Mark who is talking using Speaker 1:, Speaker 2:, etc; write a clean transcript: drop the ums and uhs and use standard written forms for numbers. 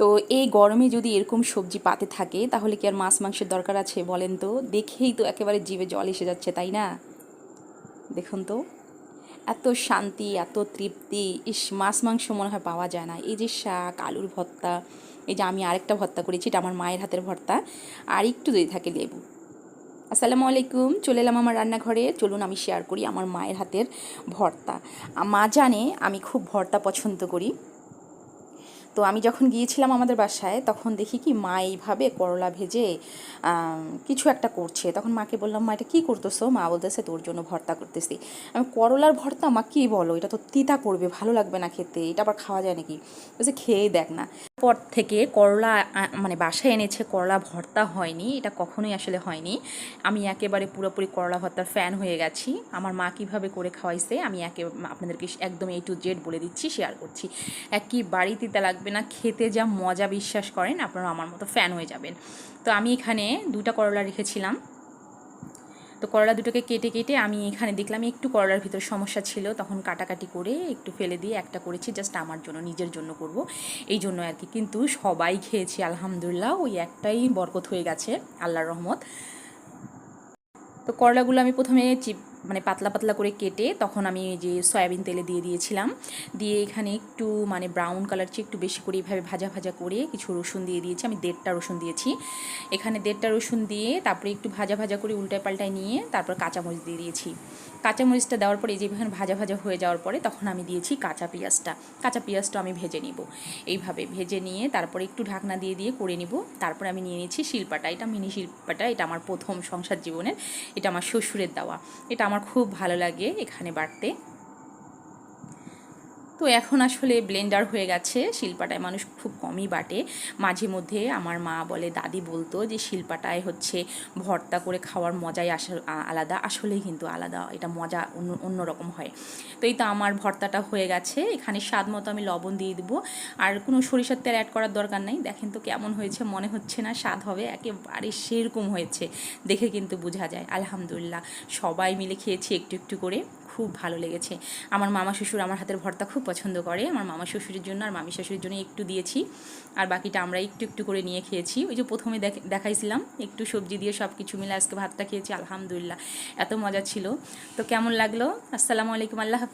Speaker 1: তো এই গরমে যদি এরকম সবজি পাতে থাকে তাহলে কি আর মাছ মাংসের দরকার আছে বলেন তো? দেখেই তো একেবারে জিভে জল এসে যাচ্ছে, তাই না? দেখুন তো, এত শান্তি, এত তৃপ্তি, ইস, মাছ মাংস মনে হয় পাওয়া যায় না। এই যে শাক, আলুর ভর্তা, এই যে আমি আরেকটা ভর্তা করেছি, এটা আমার মায়ের হাতের ভর্তা, আর একটু যদি থাকে লেবু। আসসালামু আলাইকুম, চলে এলাম আমার রান্নাঘরে। চলুন আমি শেয়ার করি আমার মায়ের হাতের ভর্তা। মা জানে আমি খুব ভর্তা পছন্দ করি। তো আমি যখন গিয়েছিলাম আমাদের বাসায় তখন দেখি কি মা এইভাবে করলা ভেজে কিছু একটা করছে। তখন মাকে বললাম, মা এটা কী করতেছো? মা বলতেছে তোর জন্য ভর্তা করতেছি। আমি, করলার ভর্তা? মা কী বলো, এটা তো তিতা করবে, ভালো লাগবে না খেতে, এটা আবার খাওয়া যায় নাকি? বলছে খেয়ে দেখ না। পর থেকে করলা মানে বাসায় এনেছে, করলা ভর্তা হয়নি, এটা কখনোই আসলে হয়নি। আমি একেবারে পুরোপুরি করলা ভর্তার ফ্যান হয়ে গেছি। আমার মা কীভাবে করে খাওয়াইছে আমি আপনাদেরকে একদম A to Z বলে দিচ্ছি, শেয়ার করছি। একেবারেই তিতা লাগবে না, খেতে যা মজা, বিশ্বাস করেন আপনারা আমার মতো ফ্যান হয়ে যাবেন। তো আমি এখানে 2টা করলা রেখেছিলাম। তো করলা দুটোকে কেটে কেটে আমি এখানে দেখলাম একটু করলার ভিতর সমস্যা ছিল, তখন কাটাকাটি করে একটু ফেলে দিয়ে একটা করেছি জাস্ট আমার জন্য, নিজের জন্য করব এই জন্য আর কি। কিন্তু সবাই খেয়েছি আলহামদুলিল্লাহ, ওই একটাই বরকত হয়ে গেছে, আল্লাহর রহমত। তো করলাগুলো আমি প্রথমে মানে পাতলা পাতলা করে কেটে তখন আমি যে সয়াবিন তেলে দিয়ে দিয়েছিলাম, দিয়ে এখানে একটু মানে ব্রাউন কালার চেয়ে একটু বেশি করে এইভাবে ভাজা ভাজা করে কিছু রসুন দিয়ে দিয়েছি। আমি 1.5টা রসুন দিয়েছি এখানে, 1.5টা রসুন দিয়ে তারপরে একটু ভাজা ভাজা করে উল্টায় পাল্টায় নিয়ে তারপর কাঁচামরিচ দিয়ে দিয়েছি। কাঁচামরিচটা দেওয়ার পরে এই যে এখানে ভাজা ভাজা হয়ে যাওয়ার পরে তখন আমি দিয়েছি কাঁচা পেঁয়াজটা আমি ভেজে নিব। এইভাবে ভেজে নিয়ে তারপরে একটু ঢাকনা দিয়ে দিয়ে করে নিব। তারপরে আমি নিয়ে নিয়েছি শিলপাটা, এটা মিনি শিলপাটা, এটা আমার প্রথম সংসার জীবনের, এটা আমার শ্বশুরের দেওয়া, এটা আমার খুব ভালো লাগে এখানে বাটতে। তো এখন আসলে ব্লেন্ডার হয়ে গেছে, শিলপাটায় মানুষ খুব কমই বাটে। মাঝে মধ্যে আমার মা বলে, দাদি বলতো যে শিলপাটায় হচ্ছে ভর্তা করে খাওয়ার মজাই আলাদা, আসলেই কিন্তু আলাদা, এটা মজা অন্যরকম হয়। তো এই তো আমার ভর্তাটা হয়ে গেছে, এখানে স্বাদ মতো আমি লবণ দিয়ে দেবো, আর কোনো সরিষার তেল অ্যাড করার দরকার নাই। দেখেন তো কেমন হয়েছে, মনে হচ্ছে না স্বাদ হবে, একেবারে সেরকম হয়েছে, দেখে কিন্তু বোঝা যায়। আলহামদুলিল্লাহ, সবাই মিলে খেয়েছি একটু একটু করে, খুব ভালো লেগেছে। আমার মামা শ্বশুর আমার হাতের ভর্তা খুব পছন্দ করে, আমার মামা শ্বশুরের জন্য আর মামি শ্বশুরের জন্য একটু দিয়েছি, আর বাকিটা আমরা একটু একটু করে নিয়ে খেয়েছি। ওই যে প্রথমে দেখাইছিলাম একটু সবজি দিয়ে সব কিছু মিলে আজকে ভাতটা খেয়েছি, আলহামদুলিল্লাহ এত মজা ছিল। তো কেমন লাগলো? আসসালামু আলাইকুম, আল্লাহ হাফেজ।